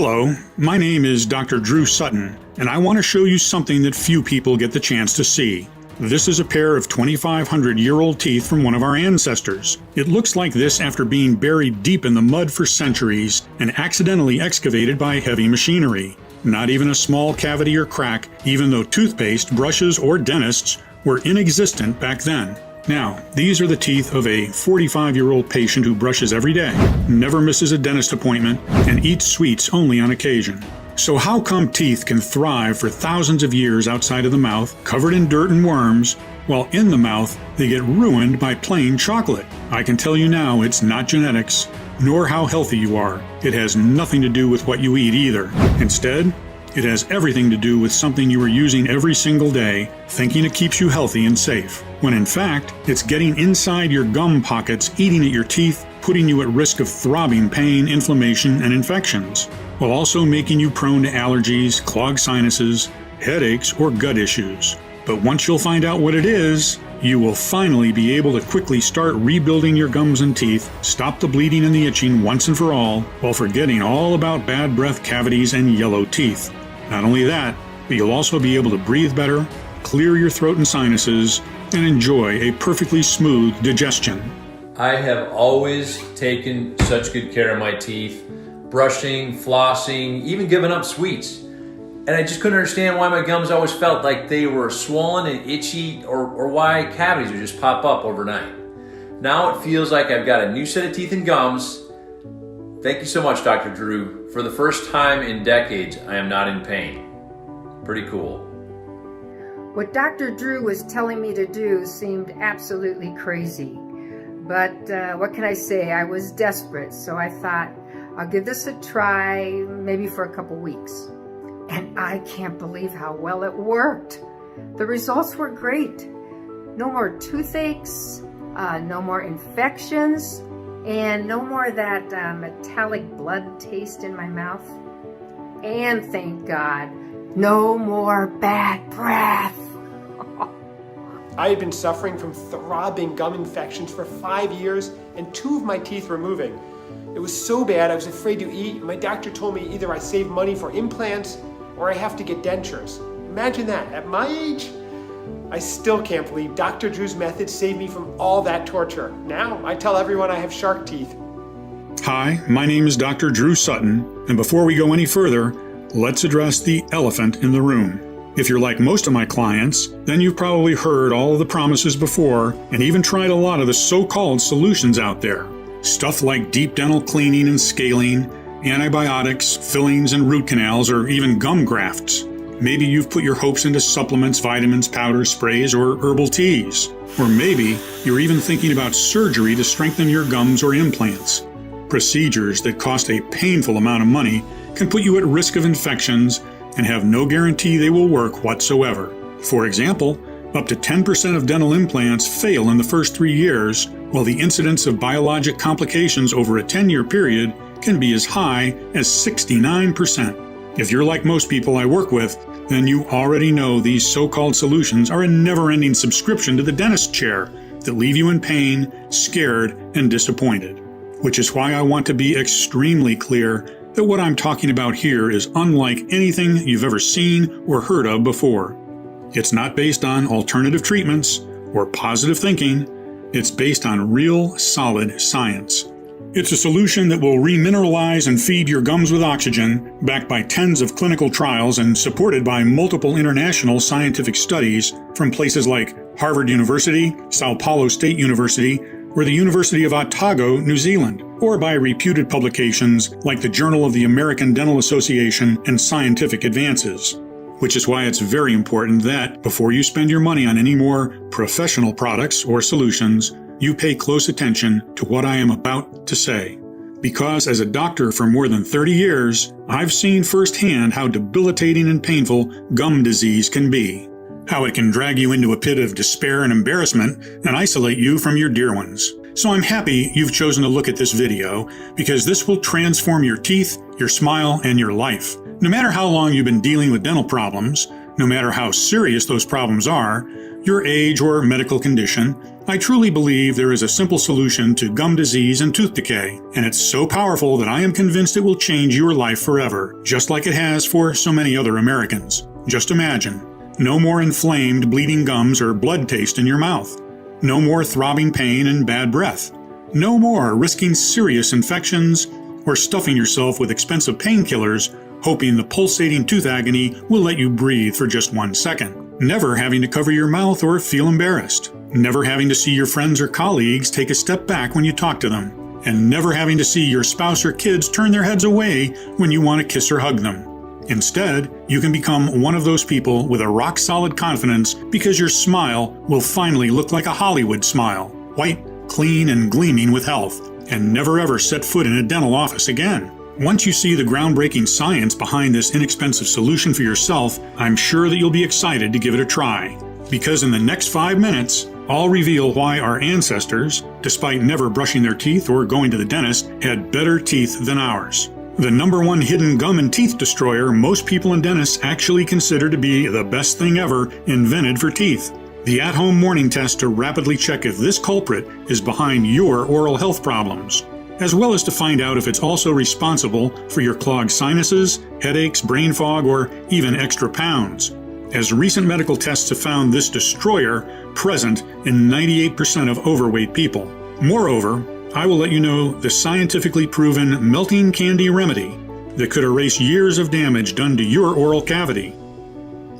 Hello, my name is Dr. Drew Sutton, and I want to show you something that few people get the chance to see. This is a pair of 2,500-year-old teeth from one of our ancestors. It looks like this after being buried deep in the mud for centuries and accidentally excavated by heavy machinery. Not even a small cavity or crack, even though toothpaste, brushes, or dentists were inexistent back then. Now, these are the teeth of a 45-year-old patient who brushes every day, never misses a dentist appointment, and eats sweets only on occasion. So how come teeth can thrive for thousands of years outside of the mouth, covered in dirt and worms, while in the mouth they get ruined by plain chocolate? I can tell you now it's not genetics, nor how healthy you are. It has nothing to do with what you eat either. Instead, it has everything to do with something you are using every single day, thinking it keeps you healthy and safe, when in fact, it's getting inside your gum pockets, eating at your teeth, putting you at risk of throbbing pain, inflammation, and infections, while also making you prone to allergies, clogged sinuses, headaches, or gut issues. But once you'll find out what it is, you will finally be able to quickly start rebuilding your gums and teeth, stop the bleeding and the itching once and for all, while forgetting all about bad breath cavities and yellow teeth. Not only that, but you'll also be able to breathe better, clear your throat and sinuses, and enjoy a perfectly smooth digestion. I have always taken such good care of my teeth, brushing, flossing, even giving up sweets. And I just couldn't understand why my gums always felt like they were swollen and itchy, or why cavities would just pop up overnight. Now it feels like I've got a new set of teeth and gums. Thank you so much, Dr. Drew. For the first time in decades, I am not in pain. Pretty cool. What Dr. Drew was telling me to do seemed absolutely crazy. But what can I say? I was desperate, so I thought, I'll give this a try, maybe for a couple weeks. And I can't believe how well it worked. The results were great. No more toothaches, no more infections, and no more of that metallic blood taste in my mouth. And thank God, no more bad breath. I had been suffering from throbbing gum infections for 5 years, and 2 of my teeth were moving. It was so bad I was afraid to eat, and my doctor told me either I save money for implants or I have to get dentures. Imagine that, at my age? I still can't believe Dr. Drew's method saved me from all that torture. Now I tell everyone I have shark teeth. Hi, my name is Dr. Drew Sutton, and before we go any further, let's address the elephant in the room. If you're like most of my clients, then you've probably heard all of the promises before and even tried a lot of the so-called solutions out there. Stuff like deep dental cleaning and scaling, antibiotics, fillings and root canals, or even gum grafts. Maybe you've put your hopes into supplements, vitamins, powders, sprays, or herbal teas. Or maybe you're even thinking about surgery to strengthen your gums or implants. Procedures that cost a painful amount of money can put you at risk of infections and have no guarantee they will work whatsoever. For example, up to 10% of dental implants fail in the first 3 years, while the incidence of biologic complications over a 10-year period can be as high as 69%. If you're like most people I work with, then you already know these so-called solutions are a never-ending subscription to the dentist chair that leave you in pain, scared, and disappointed. Which is why I want to be extremely clear that what I'm talking about here is unlike anything you've ever seen or heard of before. It's not based on alternative treatments or positive thinking. It's based on real, solid science. It's a solution that will remineralize and feed your gums with oxygen, backed by tens of clinical trials and supported by multiple international scientific studies from places like Harvard University, Sao Paulo State University, or the University of Otago, New Zealand, or by reputed publications like the Journal of the American Dental Association and Scientific Advances. Which is why it's very important that, before you spend your money on any more professional products or solutions, you pay close attention to what I am about to say. Because as a doctor for more than 30 years, I've seen firsthand how debilitating and painful gum disease can be. How it can drag you into a pit of despair and embarrassment and isolate you from your dear ones. So I'm happy you've chosen to look at this video, because this will transform your teeth, your smile, and your life. No matter how long you've been dealing with dental problems, no matter how serious those problems are, your age, or medical condition, I truly believe there is a simple solution to gum disease and tooth decay, and it's so powerful that I am convinced it will change your life forever, just like it has for so many other Americans. Just imagine. No more inflamed, bleeding gums or blood taste in your mouth. No more throbbing pain and bad breath. No more risking serious infections or stuffing yourself with expensive painkillers, hoping the pulsating tooth agony will let you breathe for just 1 second. Never having to cover your mouth or feel embarrassed. Never having to see your friends or colleagues take a step back when you talk to them. And never having to see your spouse or kids turn their heads away when you want to kiss or hug them. Instead, you can become one of those people with a rock-solid confidence because your smile will finally look like a Hollywood smile, white, clean, and gleaming with health, and never ever set foot in a dental office again. Once you see the groundbreaking science behind this inexpensive solution for yourself, I'm sure that you'll be excited to give it a try. Because in the next 5 minutes, I'll reveal why our ancestors, despite never brushing their teeth or going to the dentist, had better teeth than ours. The #1 hidden gum and teeth destroyer most people and dentists actually consider to be the best thing ever invented for teeth. The at-home morning test to rapidly check if this culprit is behind your oral health problems, as well as to find out if it's also responsible for your clogged sinuses, headaches, brain fog, or even extra pounds, as recent medical tests have found this destroyer present in 98% of overweight people. Moreover, I will let you know the scientifically proven melting candy remedy that could erase years of damage done to your oral cavity.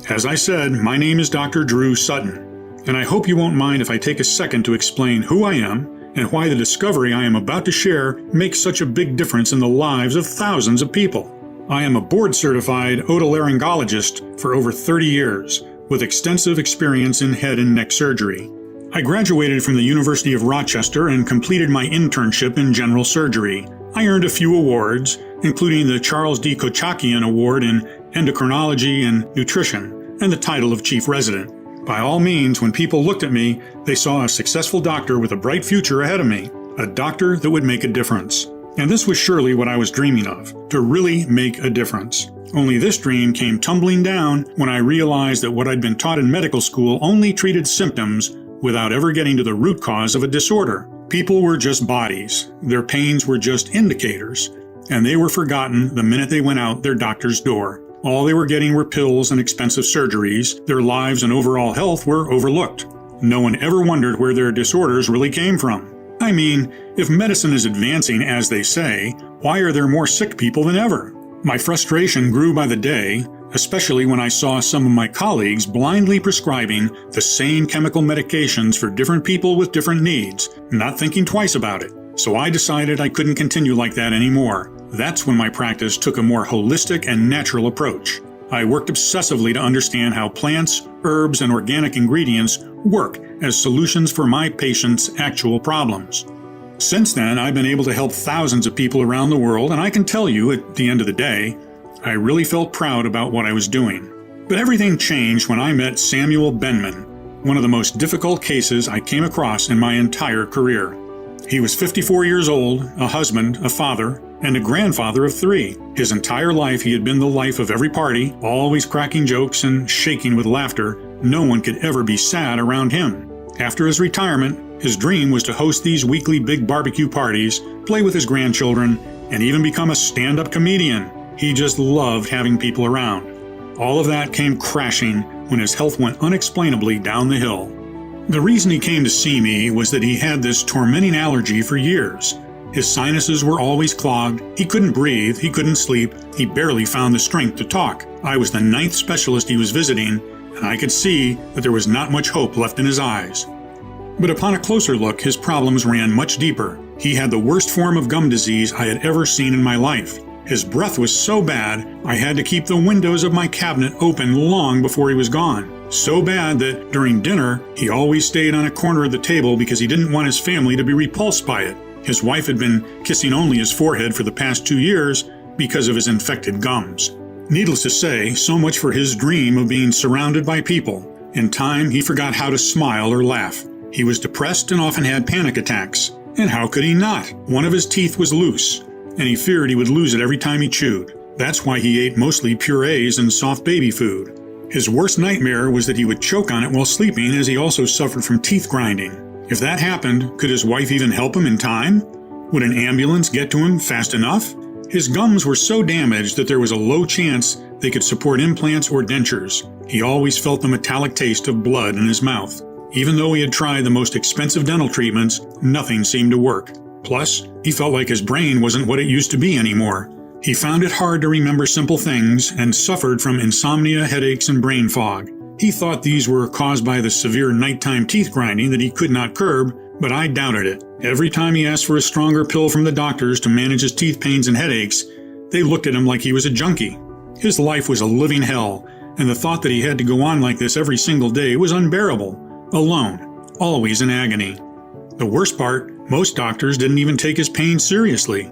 As I said, my name is Dr. Drew Sutton, and I hope you won't mind if I take a second to explain who I am and why the discovery I am about to share makes such a big difference in the lives of thousands of people. I am a board-certified otolaryngologist for over 30 years, with extensive experience in head and neck surgery. I graduated from the University of Rochester and completed my internship in general surgery. I earned a few awards, including the Charles D. Kochakian Award in Endocrinology and Nutrition, and the title of Chief Resident. By all means, when people looked at me, they saw a successful doctor with a bright future ahead of me, a doctor that would make a difference. And this was surely what I was dreaming of, to really make a difference. Only this dream came tumbling down when I realized that what I'd been taught in medical school only treated symptoms without ever getting to the root cause of a disorder. People were just bodies, their pains were just indicators, and they were forgotten the minute they went out their doctor's door. All they were getting were pills and expensive surgeries. Their lives and overall health were overlooked. No one ever wondered where their disorders really came from. I mean, if medicine is advancing as they say, why are there more sick people than ever? My frustration grew by the day, especially when I saw some of my colleagues blindly prescribing the same chemical medications for different people with different needs, not thinking twice about it. So I decided I couldn't continue like that anymore. That's when my practice took a more holistic and natural approach. I worked obsessively to understand how plants, herbs, and organic ingredients work as solutions for my patients' actual problems. Since then, I've been able to help thousands of people around the world, and I can tell you, at the end of the day, I really felt proud about what I was doing. But everything changed when I met Samuel Benman, one of the most difficult cases I came across in my entire career. He was 54 years old, a husband, a father, and a grandfather of 3. His entire life he had been the life of every party, always cracking jokes and shaking with laughter. No one could ever be sad around him. After his retirement, his dream was to host these weekly big barbecue parties, play with his grandchildren, and even become a stand-up comedian. He just loved having people around. All of that came crashing when his health went unexplainably down the hill. The reason he came to see me was that he had this tormenting allergy for years. His sinuses were always clogged, he couldn't breathe, he couldn't sleep, he barely found the strength to talk. I was the 9th specialist he was visiting, and I could see that there was not much hope left in his eyes. But upon a closer look, his problems ran much deeper. He had the worst form of gum disease I had ever seen in my life. His breath was so bad, I had to keep the windows of my cabinet open long before he was gone. So bad that during dinner, he always stayed on a corner of the table because he didn't want his family to be repulsed by it. His wife had been kissing only his forehead for the past 2 years because of his infected gums. Needless to say, so much for his dream of being surrounded by people. In time, he forgot how to smile or laugh. He was depressed and often had panic attacks. And how could he not? One of his teeth was loose, and he feared he would lose it every time he chewed. That's why he ate mostly purees and soft baby food. His worst nightmare was that he would choke on it while sleeping, as he also suffered from teeth grinding. If that happened, could his wife even help him in time? Would an ambulance get to him fast enough? His gums were so damaged that there was a low chance they could support implants or dentures. He always felt the metallic taste of blood in his mouth. Even though he had tried the most expensive dental treatments, nothing seemed to work. Plus, he felt like his brain wasn't what it used to be anymore. He found it hard to remember simple things and suffered from insomnia, headaches, and brain fog. He thought these were caused by the severe nighttime teeth grinding that he could not curb, but I doubted it. Every time he asked for a stronger pill from the doctors to manage his teeth pains and headaches, they looked at him like he was a junkie. His life was a living hell, and the thought that he had to go on like this every single day was unbearable. Alone, always in agony. The worst part, most doctors didn't even take his pain seriously.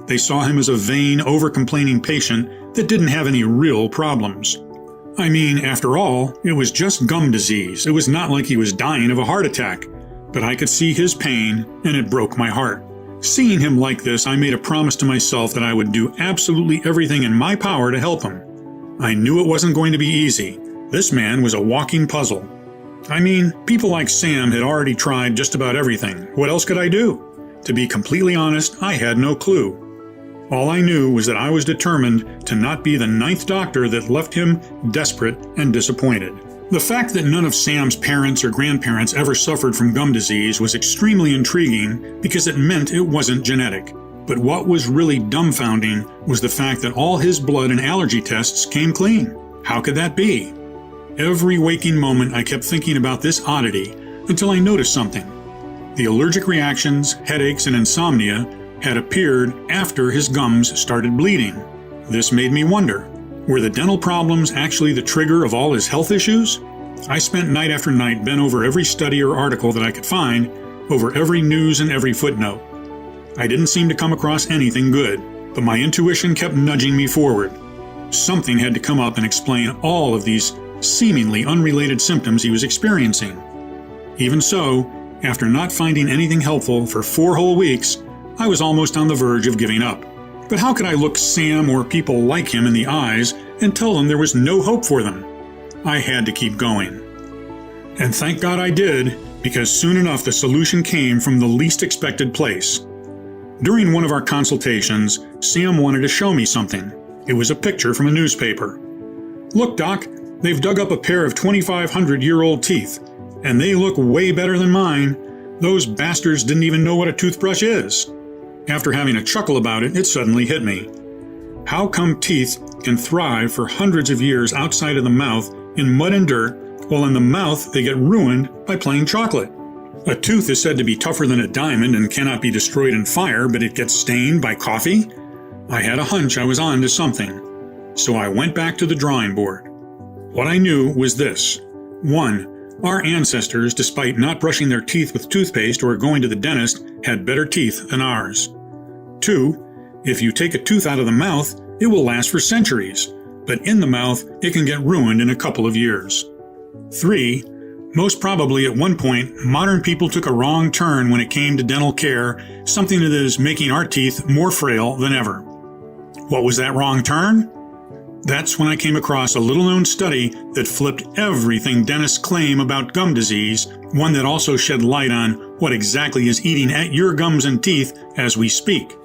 They saw him as a vain, over-complaining patient that didn't have any real problems. I mean, after all, it was just gum disease. It was not like he was dying of a heart attack. But I could see his pain, and it broke my heart. Seeing him like this, I made a promise to myself that I would do absolutely everything in my power to help him. I knew it wasn't going to be easy. This man was a walking puzzle. I mean, people like Sam had already tried just about everything. What else could I do? To be completely honest, I had no clue. All I knew was that I was determined to not be the 9th doctor that left him desperate and disappointed. The fact that none of Sam's parents or grandparents ever suffered from gum disease was extremely intriguing because it meant it wasn't genetic. But what was really dumbfounding was the fact that all his blood and allergy tests came clean. How could that be? Every waking moment I kept thinking about this oddity until I noticed something. The allergic reactions, headaches, and insomnia had appeared after his gums started bleeding. This made me wonder, were the dental problems actually the trigger of all his health issues? I spent night after night bent over every study or article that I could find, over every news and every footnote. I didn't seem to come across anything good, but my intuition kept nudging me forward. Something had to come up and explain all of these seemingly unrelated symptoms he was experiencing. Even so, after not finding anything helpful for 4 whole weeks, I was almost on the verge of giving up. But how could I look Sam or people like him in the eyes and tell them there was no hope for them? I had to keep going. And thank God I did, because soon enough the solution came from the least expected place. During one of our consultations, Sam wanted to show me something. It was a picture from a newspaper. "Look, Doc, they've dug up a pair of 2,500-year-old teeth, and they look way better than mine. Those bastards didn't even know what a toothbrush is." After having a chuckle about it, it suddenly hit me. How come teeth can thrive for hundreds of years outside of the mouth in mud and dirt, while in the mouth they get ruined by plain chocolate? A tooth is said to be tougher than a diamond and cannot be destroyed in fire, but it gets stained by coffee? I had a hunch I was on to something, so I went back to the drawing board. What I knew was this. 1. Our ancestors, despite not brushing their teeth with toothpaste or going to the dentist, had better teeth than ours. 2. If you take a tooth out of the mouth, it will last for centuries, but in the mouth, it can get ruined in a couple of years. 3. Most probably at one point, modern people took a wrong turn when it came to dental care, something that is making our teeth more frail than ever. What was that wrong turn? That's when I came across a little-known study that flipped everything dentists claim about gum disease, one that also shed light on what exactly is eating at your gums and teeth as we speak.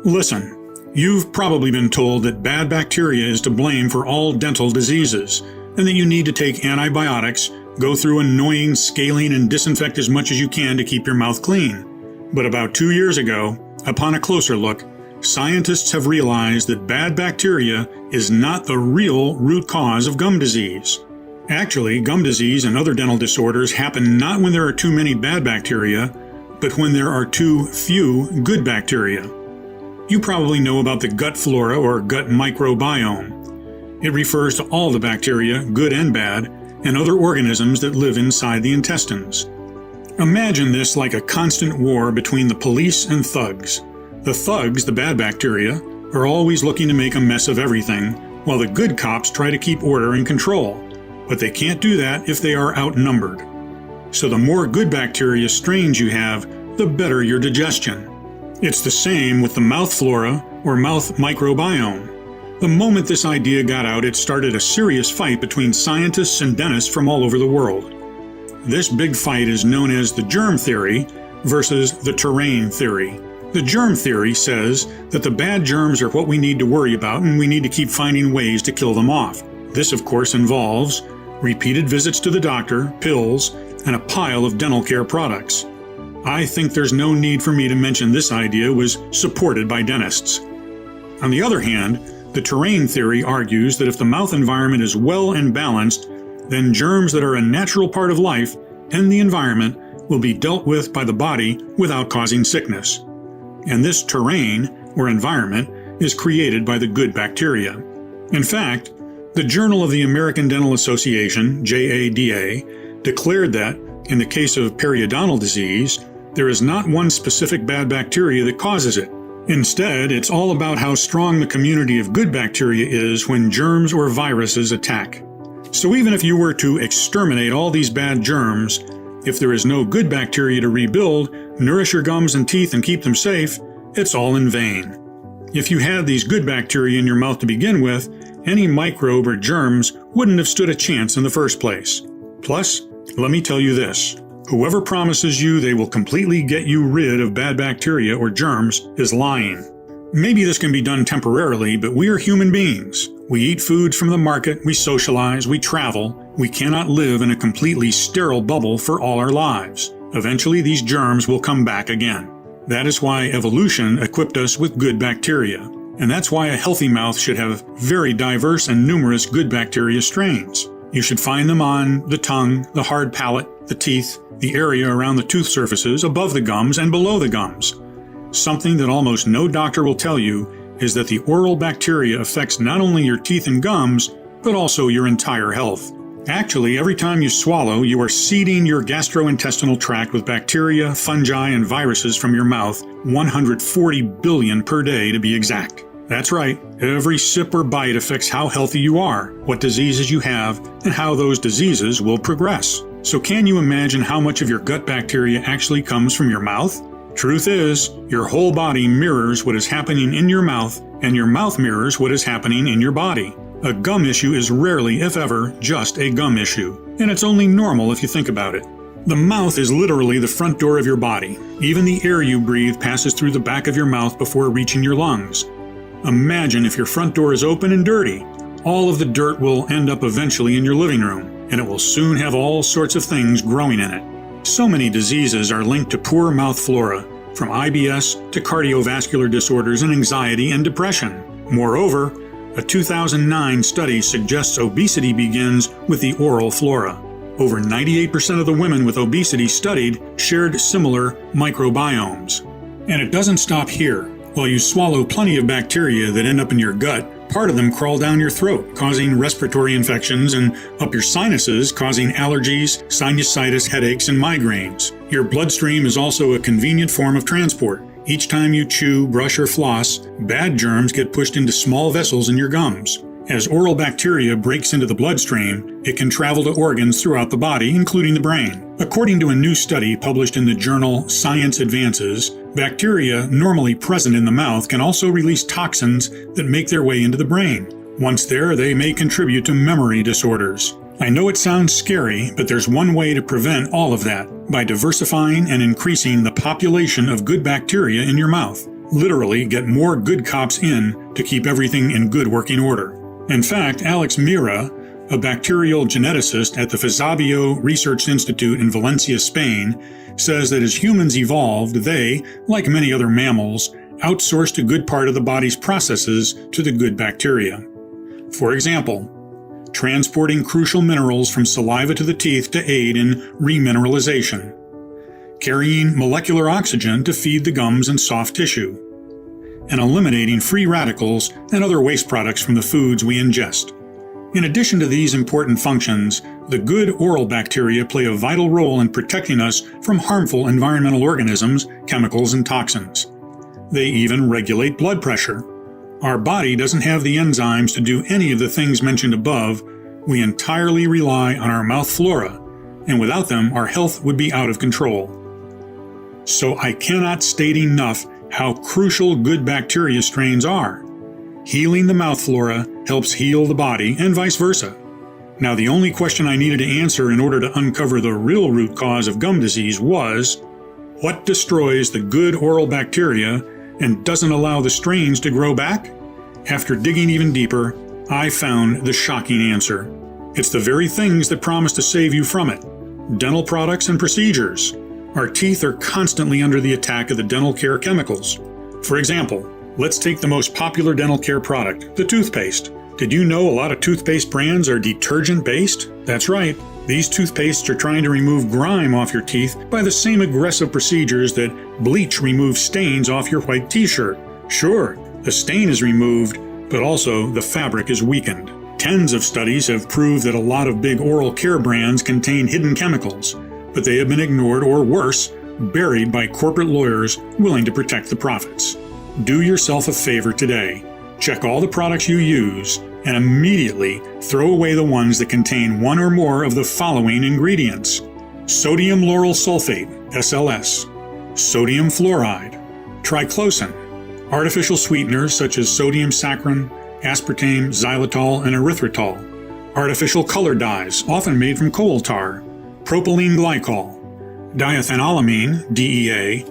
Listen, you've probably been told that bad bacteria is to blame for all dental diseases, and that you need to take antibiotics, go through annoying scaling, and disinfect as much as you can to keep your mouth clean. But about 2 years ago, upon a closer look, scientists have realized that bad bacteria is not the real root cause of gum disease. Actually, gum disease and other dental disorders happen not when there are too many bad bacteria, but when there are too few good bacteria. You probably know about the gut flora or gut microbiome. It refers to all the bacteria, good and bad, and other organisms that live inside the intestines. Imagine this like a constant war between the police and thugs. The thugs, the bad bacteria, are always looking to make a mess of everything, while the good cops try to keep order and control. But they can't do that if they are outnumbered. So the more good bacteria strains you have, the better your digestion. It's the same with the mouth flora or mouth microbiome. The moment this idea got out, it started a serious fight between scientists and dentists from all over the world. This big fight is known as the germ theory versus the terrain theory. The germ theory says that the bad germs are what we need to worry about and we need to keep finding ways to kill them off. This, of course, involves repeated visits to the doctor, pills, and a pile of dental care products. I think there's no need for me to mention this idea was supported by dentists. On the other hand, the terrain theory argues that if the mouth environment is well and balanced, then germs that are a natural part of life and the environment will be dealt with by the body without causing sickness. And this terrain, or environment, is created by the good bacteria. In fact, the Journal of the American Dental Association, JADA, declared that, in the case of periodontal disease, there is not one specific bad bacteria that causes it. Instead, it's all about how strong the community of good bacteria is when germs or viruses attack. So even if you were to exterminate all these bad germs, if there is no good bacteria to rebuild, nourish your gums and teeth and keep them safe, it's all in vain. If you had these good bacteria in your mouth to begin with, any microbe or germs wouldn't have stood a chance in the first place. Plus, let me tell you this. Whoever promises you they will completely get you rid of bad bacteria or germs is lying. Maybe this can be done temporarily, but we are human beings. We eat foods from the market, we socialize, we travel. We cannot live in a completely sterile bubble for all our lives. Eventually, these germs will come back again. That is why evolution equipped us with good bacteria. And that's why a healthy mouth should have very diverse and numerous good bacteria strains. You should find them on the tongue, the hard palate, the teeth, the area around the tooth surfaces, above the gums, and below the gums. Something that almost no doctor will tell you is that the oral bacteria affects not only your teeth and gums, but also your entire health. Actually, every time you swallow, you are seeding your gastrointestinal tract with bacteria, fungi, and viruses from your mouth, 140 billion per day to be exact. That's right, every sip or bite affects how healthy you are, what diseases you have, and how those diseases will progress. So can you imagine how much of your gut bacteria actually comes from your mouth? Truth is, your whole body mirrors what is happening in your mouth, and your mouth mirrors what is happening in your body. A gum issue is rarely, if ever, just a gum issue, and it's only normal if you think about it. The mouth is literally the front door of your body. Even the air you breathe passes through the back of your mouth before reaching your lungs. Imagine if your front door is open and dirty. All of the dirt will end up eventually in your living room, and it will soon have all sorts of things growing in it. So many diseases are linked to poor mouth flora, from IBS to cardiovascular disorders and anxiety and depression. Moreover, a 2009 study suggests obesity begins with the oral flora. Over 98% of the women with obesity studied shared similar microbiomes. And it doesn't stop here. While you swallow plenty of bacteria that end up in your gut, part of them crawl down your throat, causing respiratory infections, and up your sinuses, causing allergies, sinusitis, headaches, and migraines. Your bloodstream is also a convenient form of transport. Each time you chew, brush, or floss, bad germs get pushed into small vessels in your gums. As oral bacteria breaks into the bloodstream, it can travel to organs throughout the body, including the brain. According to a new study published in the journal Science Advances, bacteria normally present in the mouth can also release toxins that make their way into the brain. Once there, they may contribute to memory disorders. I know it sounds scary, but there's one way to prevent all of that, by diversifying and increasing the population of good bacteria in your mouth. Literally, get more good cops in to keep everything in good working order. In fact, Alex Mira, a bacterial geneticist at the Fizabio Research Institute in Valencia, Spain, says that as humans evolved, they, like many other mammals, outsourced a good part of the body's processes to the good bacteria. For example, transporting crucial minerals from saliva to the teeth to aid in remineralization, carrying molecular oxygen to feed the gums and soft tissue, and eliminating free radicals and other waste products from the foods we ingest. In addition to these important functions, the good oral bacteria play a vital role in protecting us from harmful environmental organisms, chemicals, and toxins. They even regulate blood pressure. Our body doesn't have the enzymes to do any of the things mentioned above. We entirely rely on our mouth flora, and without them, our health would be out of control. So I cannot state enough how crucial good bacteria strains are. Healing the mouth flora helps heal the body, and vice versa. Now, the only question I needed to answer in order to uncover the real root cause of gum disease was, what destroys the good oral bacteria and doesn't allow the strains to grow back? After digging even deeper, I found the shocking answer. It's the very things that promise to save you from it: dental products and procedures. Our teeth are constantly under the attack of the dental care chemicals. For example, let's take the most popular dental care product, the toothpaste. Did you know a lot of toothpaste brands are detergent-based? That's right. These toothpastes are trying to remove grime off your teeth by the same aggressive procedures that bleach removes stains off your white t-shirt. Sure, the stain is removed, but also the fabric is weakened. Tens of studies have proved that a lot of big oral care brands contain hidden chemicals, but they have been ignored, or worse, buried by corporate lawyers willing to protect the profits. Do yourself a favor today. Check all the products you use and immediately throw away the ones that contain one or more of the following ingredients: sodium lauryl sulfate, SLS, sodium fluoride, triclosan, artificial sweeteners such as sodium saccharin, aspartame, xylitol, and erythritol, artificial color dyes, often made from coal tar, propylene glycol, diethanolamine, DEA,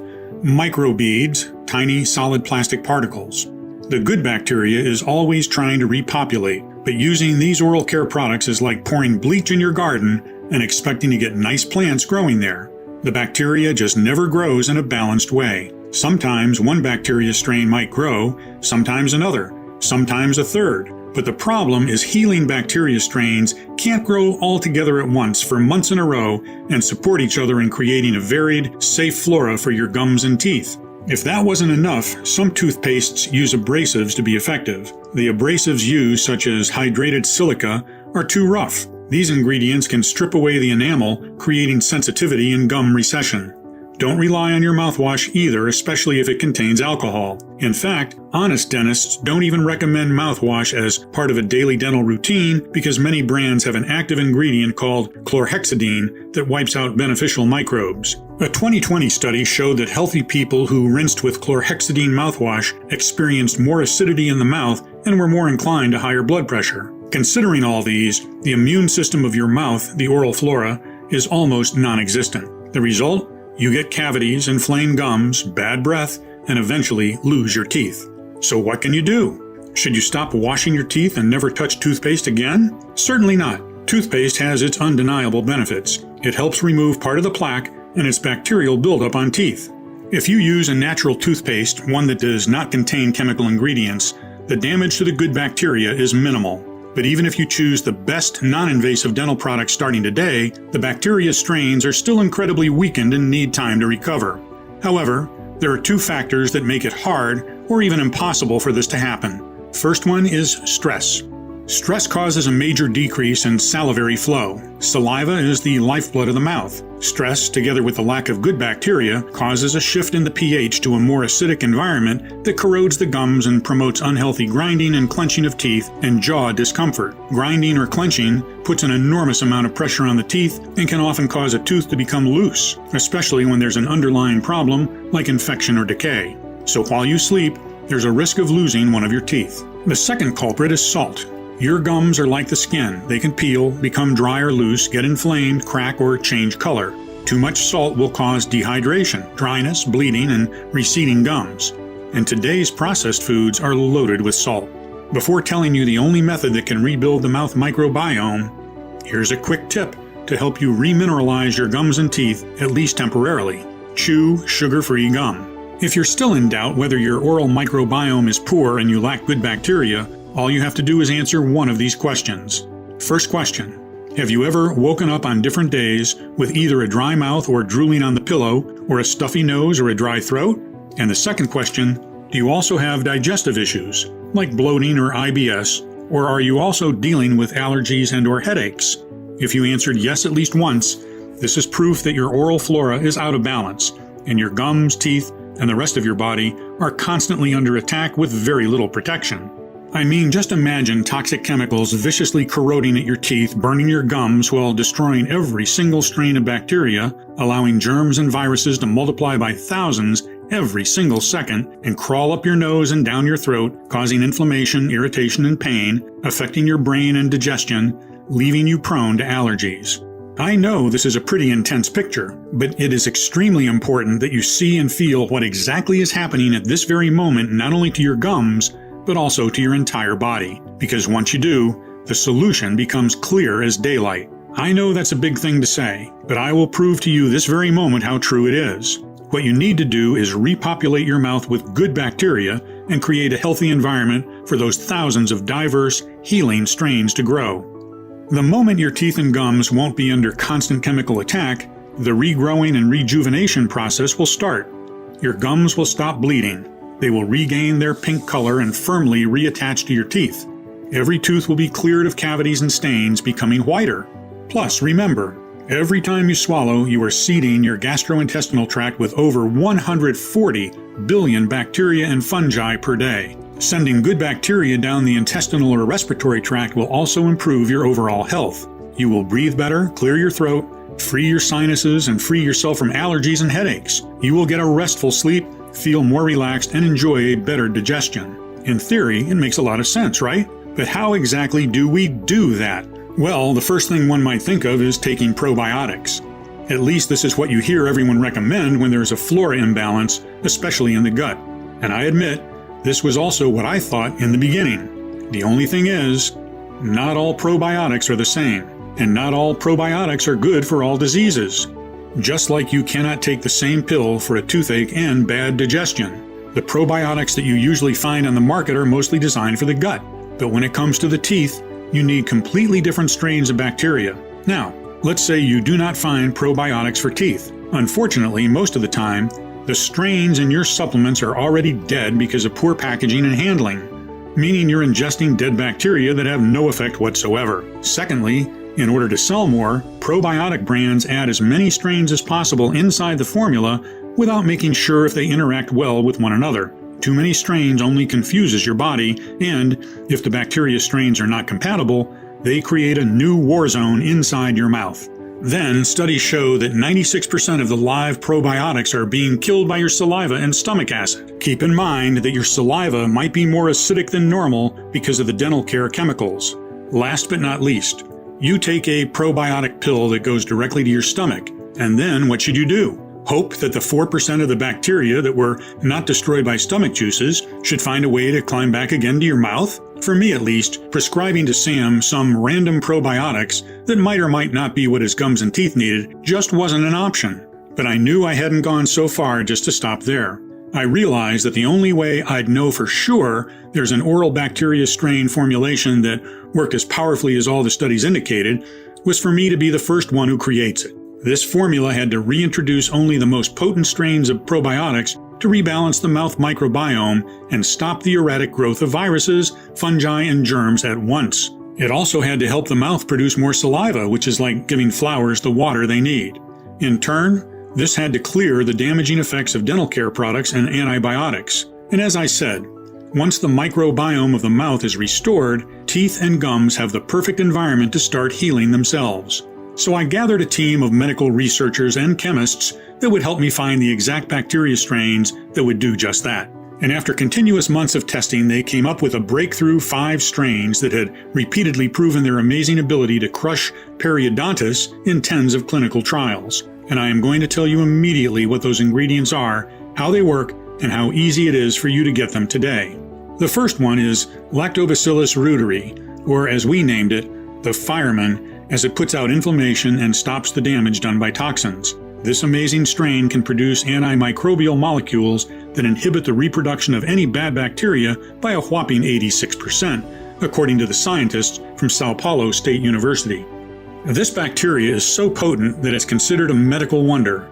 microbeads, tiny solid plastic particles. The good bacteria is always trying to repopulate, but using these oral care products is like pouring bleach in your garden and expecting to get nice plants growing there. The bacteria just never grows in a balanced way. Sometimes one bacteria strain might grow, sometimes another, sometimes a third. But the problem is healing bacteria strains can't grow all together at once for months in a row and support each other in creating a varied, safe flora for your gums and teeth. If that wasn't enough, some toothpastes use abrasives to be effective. The abrasives used, such as hydrated silica, are too rough. These ingredients can strip away the enamel, creating sensitivity and gum recession. Don't rely on your mouthwash either, especially if it contains alcohol. In fact, honest dentists don't even recommend mouthwash as part of a daily dental routine because many brands have an active ingredient called CHLORHEXIDINE that wipes out beneficial microbes. A 2020 study showed that healthy people who rinsed with CHLORHEXIDINE mouthwash experienced more acidity in the mouth and were more inclined to higher blood pressure. Considering all these, the immune system of your mouth, the oral flora, is almost non-existent. The result? You get cavities, inflamed gums, bad breath, and eventually lose your teeth. So what can you do? Should you stop washing your teeth and never touch toothpaste again? Certainly not. Toothpaste has its undeniable benefits. It helps remove part of the plaque and its bacterial buildup on teeth. If you use a natural toothpaste, one that does not contain chemical ingredients, the damage to the good bacteria is minimal. But even if you choose the best non-invasive dental products starting today, the bacteria strains are still incredibly weakened and need time to recover. However, there are two factors that make it hard or even impossible for this to happen. First one is stress. Stress causes a major decrease in salivary flow. Saliva is the lifeblood of the mouth. Stress, together with the lack of good bacteria, causes a shift in the pH to a more acidic environment that corrodes the gums and promotes unhealthy grinding and clenching of teeth and jaw discomfort. Grinding or clenching puts an enormous amount of pressure on the teeth and can often cause a tooth to become loose, especially when there's an underlying problem like infection or decay. So while you sleep, there's a risk of losing one of your teeth. The second culprit is salt. Your gums are like the skin. They can peel, become dry or loose, get inflamed, crack, or change color. Too much salt will cause dehydration, dryness, bleeding, and receding gums. And today's processed foods are loaded with salt. Before telling you the only method that can rebuild the mouth microbiome, here's a quick tip to help you remineralize your gums and teeth, at least temporarily. Chew sugar-free gum. If you're still in doubt whether your oral microbiome is poor and you lack good bacteria, all you have to do is answer one of these questions. First question: have you ever woken up on different days with either a dry mouth or drooling on the pillow, or a stuffy nose or a dry throat? And the second question: do you also have digestive issues, like bloating or IBS, or are you also dealing with allergies and/or headaches? If you answered yes at least once, this is proof that your oral flora is out of balance, and your gums, teeth, and the rest of your body are constantly under attack with very little protection. I mean, just imagine toxic chemicals viciously corroding at your teeth, burning your gums while destroying every single strain of bacteria, allowing germs and viruses to multiply by thousands every single second and crawl up your nose and down your throat, causing inflammation, irritation, and pain, affecting your brain and digestion, leaving you prone to allergies. I know this is a pretty intense picture, but it is extremely important that you see and feel what exactly is happening at this very moment, not only to your gums, but also to your entire body. Because once you do, the solution becomes clear as daylight. I know that's a big thing to say, but I will prove to you this very moment how true it is. What you need to do is repopulate your mouth with good bacteria and create a healthy environment for those thousands of diverse, healing strains to grow. The moment your teeth and gums won't be under constant chemical attack, the regrowing and rejuvenation process will start. Your gums will stop bleeding. They will regain their pink color and firmly reattach to your teeth. Every tooth will be cleared of cavities and stains, becoming whiter. Plus, remember, every time you swallow, you are seeding your gastrointestinal tract with over 140 billion bacteria and fungi per day. Sending good bacteria down the intestinal or respiratory tract will also improve your overall health. You will breathe better, clear your throat, free your sinuses, and free yourself from allergies and headaches. You will get a restful sleep, feel more relaxed, and enjoy a better digestion. In theory, it makes a lot of sense, right? But how exactly do we do that? Well, the first thing one might think of is taking probiotics. At least this is what you hear everyone recommend when there is a flora imbalance, especially in the gut. And I admit, this was also what I thought in the beginning. The only thing is, not all probiotics are the same, and not all probiotics are good for all diseases. Just like you cannot take the same pill for a toothache and bad digestion. The probiotics that you usually find on the market are mostly designed for the gut, but when it comes to the teeth, you need completely different strains of bacteria. Now, let's say you do not find probiotics for teeth. Unfortunately, most of the time, the strains in your supplements are already dead because of poor packaging and handling, meaning you're ingesting dead bacteria that have no effect whatsoever. Secondly, in order to sell more, probiotic brands add as many strains as possible inside the formula without making sure if they interact well with one another. Too many strains only confuses your body, and if the bacteria strains are not compatible, they create a new war zone inside your mouth. Then, studies show that 96% of the live probiotics are being killed by your saliva and stomach acid. Keep in mind that your saliva might be more acidic than normal because of the dental care chemicals. Last but not least, you take a probiotic pill that goes directly to your stomach, and then what should you do? Hope that the 4% of the bacteria that were not destroyed by stomach juices should find a way to climb back again to your mouth? For me at least, prescribing to Sam some random probiotics that might or might not be what his gums and teeth needed just wasn't an option. But I knew I hadn't gone so far just to stop there. I realized that the only way I'd know for sure there's an oral bacteria strain formulation that worked as powerfully as all the studies indicated was for me to be the first one who creates it. This formula had to reintroduce only the most potent strains of probiotics to rebalance the mouth microbiome and stop the erratic growth of viruses, fungi, and germs at once. It also had to help the mouth produce more saliva, which is like giving flowers the water they need. In turn, this had to clear the damaging effects of dental care products and antibiotics. And as I said, once the microbiome of the mouth is restored, teeth and gums have the perfect environment to start healing themselves. So I gathered a team of medical researchers and chemists that would help me find the exact bacteria strains that would do just that. And after continuous months of testing, they came up with a breakthrough 5 strains that had repeatedly proven their amazing ability to crush periodontitis in tens of clinical trials. And I am going to tell you immediately what those ingredients are, how they work, and how easy it is for you to get them today. The first one is LACTOBACILLUS REUTERI, or as we named it, the fireman, as it puts out inflammation and stops the damage done by toxins. This amazing strain can produce antimicrobial molecules that inhibit the reproduction of any bad bacteria by a whopping 86%, according to the scientists from Sao Paulo State University. This bacteria is so potent that it's considered a medical wonder.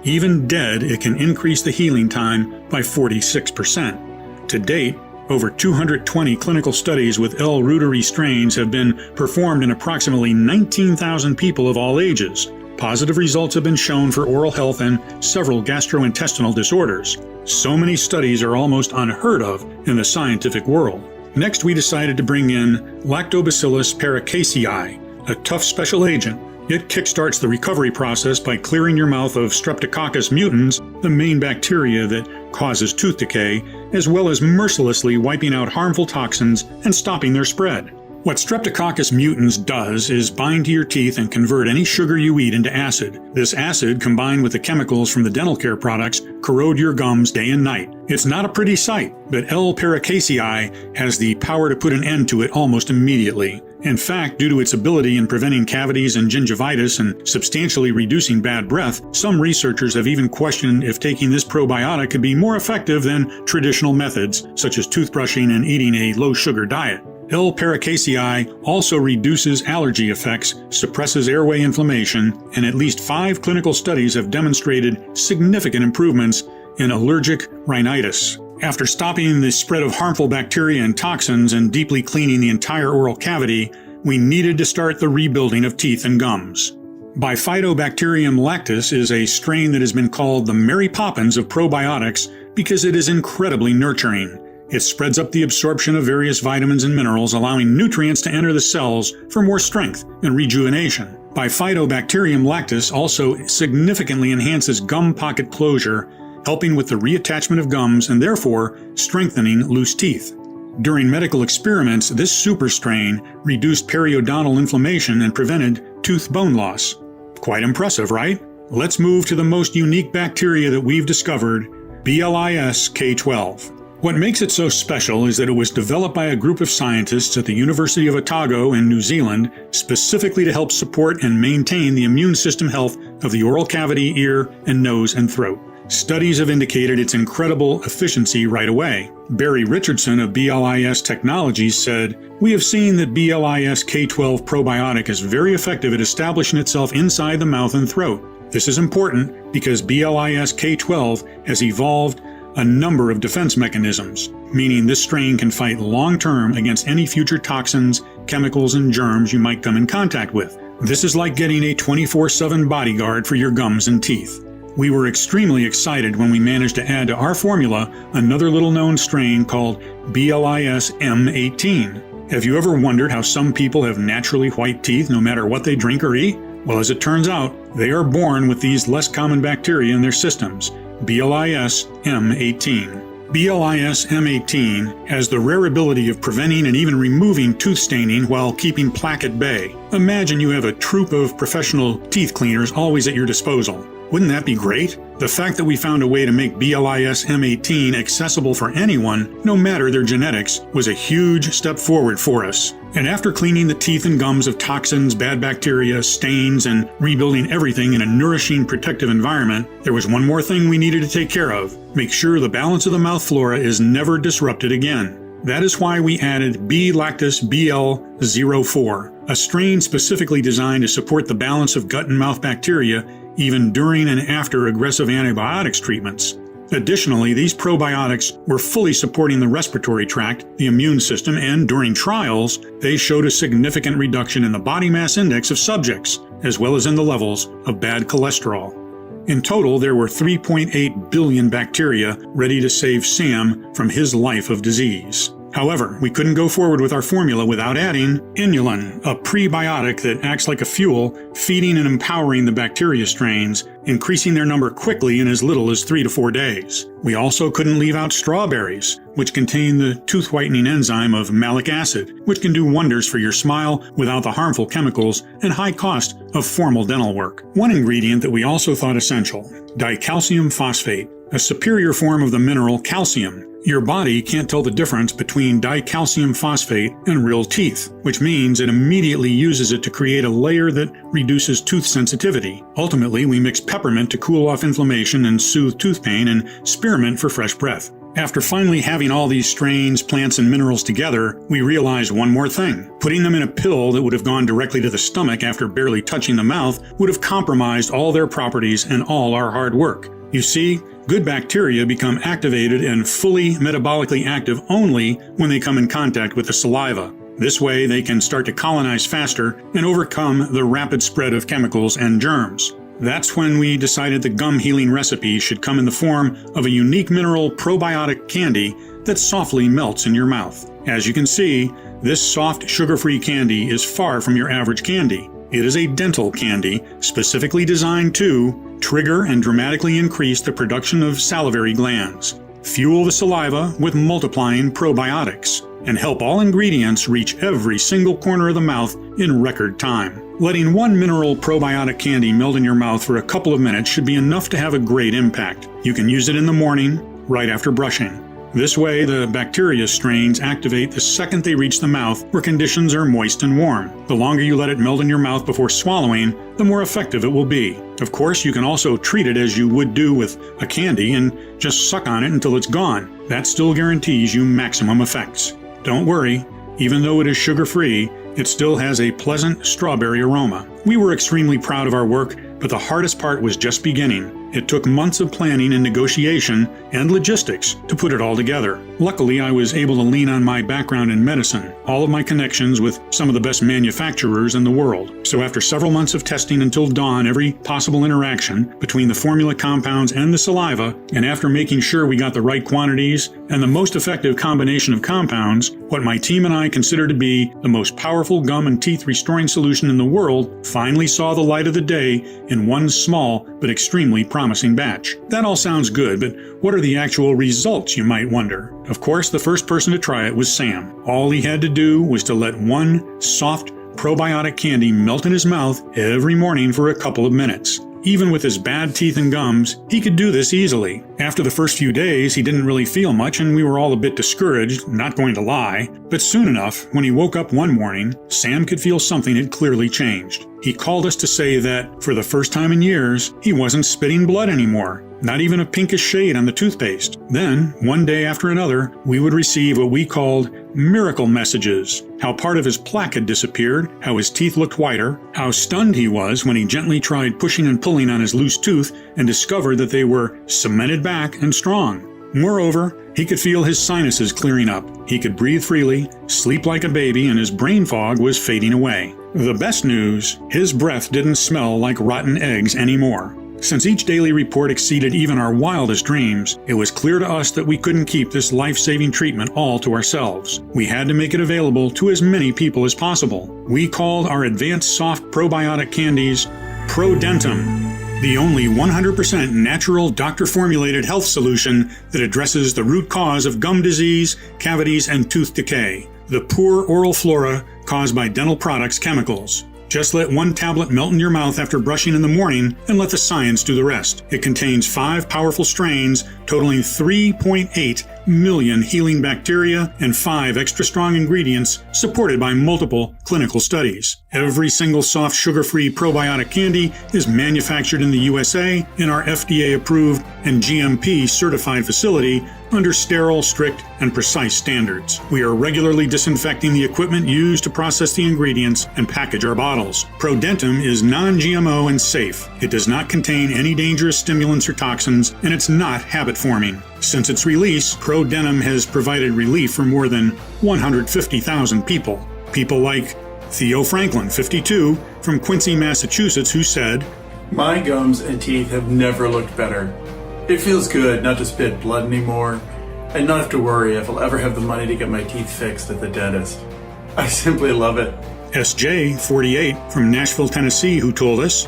Even dead, it can increase the healing time by 46%. To date, over 220 clinical studies with L-reuteri strains have been performed in approximately 19,000 people of all ages. Positive results have been shown for oral health and several gastrointestinal disorders. So many studies are almost unheard of in the scientific world. Next, we decided to bring in Lactobacillus PARACASEI, a tough special agent. It kickstarts the recovery process by clearing your mouth of Streptococcus mutans, the main bacteria that causes tooth decay, as well as mercilessly wiping out harmful toxins and stopping their spread. What Streptococcus mutans does is bind to your teeth and convert any sugar you eat into acid. This acid, combined with the chemicals from the dental care products, corrode your gums day and night. It's not a pretty sight, but L. PARACASEI has the power to put an end to it almost immediately. In fact, due to its ability in preventing cavities and gingivitis and substantially reducing bad breath, some researchers have even questioned if taking this probiotic could be more effective than traditional methods, such as toothbrushing and eating a low-sugar diet. L. PARACASEI also reduces allergy effects, suppresses airway inflammation, and at least 5 clinical studies have demonstrated significant improvements in allergic rhinitis. After stopping the spread of harmful bacteria and toxins and deeply cleaning the entire oral cavity, we needed to start the rebuilding of teeth and gums. Bifidobacterium lactis is a strain that has been called the Mary Poppins of probiotics because it is incredibly nurturing. It spreads up the absorption of various vitamins and minerals, allowing nutrients to enter the cells for more strength and rejuvenation. Bifidobacterium lactis also significantly enhances gum pocket closure, helping with the reattachment of gums and therefore strengthening loose teeth. During medical experiments, this super strain reduced periodontal inflammation and prevented tooth bone loss. Quite impressive, right? Let's move to the most unique bacteria that we've discovered, BLIS K12. What makes it so special is that it was developed by a group of scientists at the University of Otago in New Zealand specifically to help support and maintain the immune system health of the oral cavity, ear, and nose and throat. Studies have indicated its incredible efficiency right away. Barry Richardson of BLIS Technologies said, "We have seen that BLIS K12 probiotic is very effective at establishing itself inside the mouth and throat. This is important because BLIS K12 has evolved a number of defense mechanisms, meaning this strain can fight long-term against any future toxins, chemicals, and germs you might come in contact with. This is like getting a 24/7 bodyguard for your gums and teeth." We were extremely excited when we managed to add to our formula another little-known strain called BLIS M18. Have you ever wondered how some people have naturally white teeth no matter what they drink or eat? Well, as it turns out, they are born with these less common bacteria in their systems, BLIS M18. BLIS M18 has the rare ability of preventing and even removing tooth staining while keeping plaque at bay. Imagine you have a troupe of professional teeth cleaners always at your disposal. Wouldn't that be great? The fact that we found a way to make BLIS M18 accessible for anyone, no matter their genetics, was a huge step forward for us. And after cleaning the teeth and gums of toxins, bad bacteria, stains, and rebuilding everything in a nourishing, protective environment, there was one more thing we needed to take care of. Make sure the balance of the mouth flora is never disrupted again. That is why we added B-Lactis BL04, a strain specifically designed to support the balance of gut and mouth bacteria even during and after aggressive antibiotics treatments. Additionally, these probiotics were fully supporting the respiratory tract, the immune system, and during trials, they showed a significant reduction in the body mass index of subjects, as well as in the levels of bad cholesterol. In total, there were 3.8 billion bacteria ready to save Sam from his life of disease. However, we couldn't go forward with our formula without adding inulin, a prebiotic that acts like a fuel, feeding and empowering the bacteria strains, increasing their number quickly in as little as 3 to 4 days. We also couldn't leave out strawberries, which contain the tooth whitening enzyme of malic acid, which can do wonders for your smile without the harmful chemicals and high cost of formal dental work. One ingredient that we also thought essential, dicalcium phosphate, a superior form of the mineral calcium. Your body can't tell the difference between dicalcium phosphate and real teeth, which means it immediately uses it to create a layer that reduces tooth sensitivity. Ultimately, we mix peppermint to cool off inflammation and soothe tooth pain, and spearmint for fresh breath. After finally having all these strains, plants, and minerals together, we realized one more thing. Putting them in a pill that would have gone directly to the stomach after barely touching the mouth would have compromised all their properties and all our hard work. You see, good bacteria become activated and fully metabolically active only when they come in contact with the saliva. This way, they can start to colonize faster and overcome the rapid spread of chemicals and germs. That's when we decided the gum healing recipe should come in the form of a unique mineral probiotic candy that softly melts in your mouth. As you can see, this soft, sugar-free candy is far from your average candy. It is a dental candy specifically designed to trigger and dramatically increase the production of salivary glands. fuel the saliva with multiplying probiotics, and help all ingredients reach every single corner of the mouth in record time. Letting one mineral probiotic candy melt in your mouth for a couple of minutes should be enough to have a great impact. You can use it in the morning, right after brushing. This way, the bacteria strains activate the second they reach the mouth where conditions are moist and warm. The longer you let it melt in your mouth before swallowing, the more effective it will be. Of course, you can also treat it as you would do with a candy and just suck on it until it's gone. That still guarantees you maximum effects. Don't worry, even though it is sugar-free, it still has a pleasant strawberry aroma. We were extremely proud of our work, but the hardest part was just beginning. It took months of planning and negotiation and logistics to put it all together. Luckily, I was able to lean on my background in medicine, all of my connections with some of the best manufacturers in the world. So after several months of testing until dawn every possible interaction between the formula compounds and the saliva, and after making sure we got the right quantities and the most effective combination of compounds, what my team and I consider to be the most powerful gum and teeth restoring solution in the world finally saw the light of the day in one small but extremely promising batch. That all sounds good, but what are the actual results, you might wonder? Of course, the first person to try it was Sam. All he had to do was to let one soft probiotic candy melt in his mouth every morning for a couple of minutes. Even with his bad teeth and gums, he could do this easily. After the first few days, he didn't really feel much and we were all a bit discouraged, not going to lie. But soon enough, when he woke up one morning, Sam could feel something had clearly changed. He called us to say that, for the first time in years, he wasn't spitting blood anymore. Not even a pinkish shade on the toothpaste. Then, one day after another, we would receive what we called miracle messages. How part of his plaque had disappeared, how his teeth looked whiter, how stunned he was when he gently tried pushing and pulling on his loose tooth and discovered that they were cemented back and strong. Moreover, he could feel his sinuses clearing up. He could breathe freely, sleep like a baby, and his brain fog was fading away. The best news, his breath didn't smell like rotten eggs anymore. Since each daily report exceeded even our wildest dreams, it was clear to us that we couldn't keep this life-saving treatment all to ourselves. We had to make it available to as many people as possible. We called our advanced soft probiotic candies ProDentim, the only 100% natural doctor-formulated health solution that addresses the root cause of gum disease, cavities, and tooth decay, the poor oral flora caused by dental products chemicals. Just let one tablet melt in your mouth after brushing in the morning and let the science do the rest. It contains 5 powerful strains totaling 3.8 million healing bacteria and 5 extra strong ingredients supported by multiple clinical studies. Every single soft sugar-free probiotic candy is manufactured in the USA in our FDA-approved and GMP-certified facility under sterile, strict, and precise standards. We are regularly disinfecting the equipment used to process the ingredients and package our bottles. ProDentim is non-GMO and safe. It does not contain any dangerous stimulants or toxins, and it's not habit-forming. Since its release, ProDentim has provided relief for more than 150,000 people. People like Theo Franklin, 52, from Quincy, Massachusetts, who said, "My gums and teeth have never looked better. It feels good not to spit blood anymore, and not have to worry if I'll ever have the money to get my teeth fixed at the dentist. I simply love it." SJ, 48, from Nashville, Tennessee, who told us,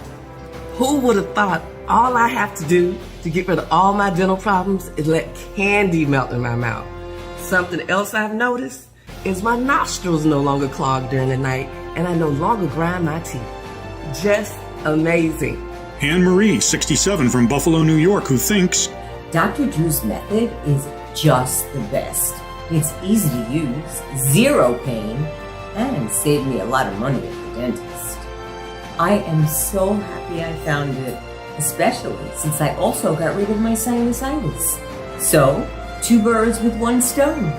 "Who would have thought all I have to do to get rid of all my dental problems is let candy melt in my mouth? Something else I've noticed is my nostrils no longer clog during the night, and I no longer grind my teeth. Just amazing." Anne Marie, 67, from Buffalo, New York, who thinks, Dr. Drew's method is just the best. It's easy to use, zero pain, and saved me a lot of money at the dentist. I am so happy I found it, especially since I also got rid of my sinusitis. So, 2 birds with 1 stone.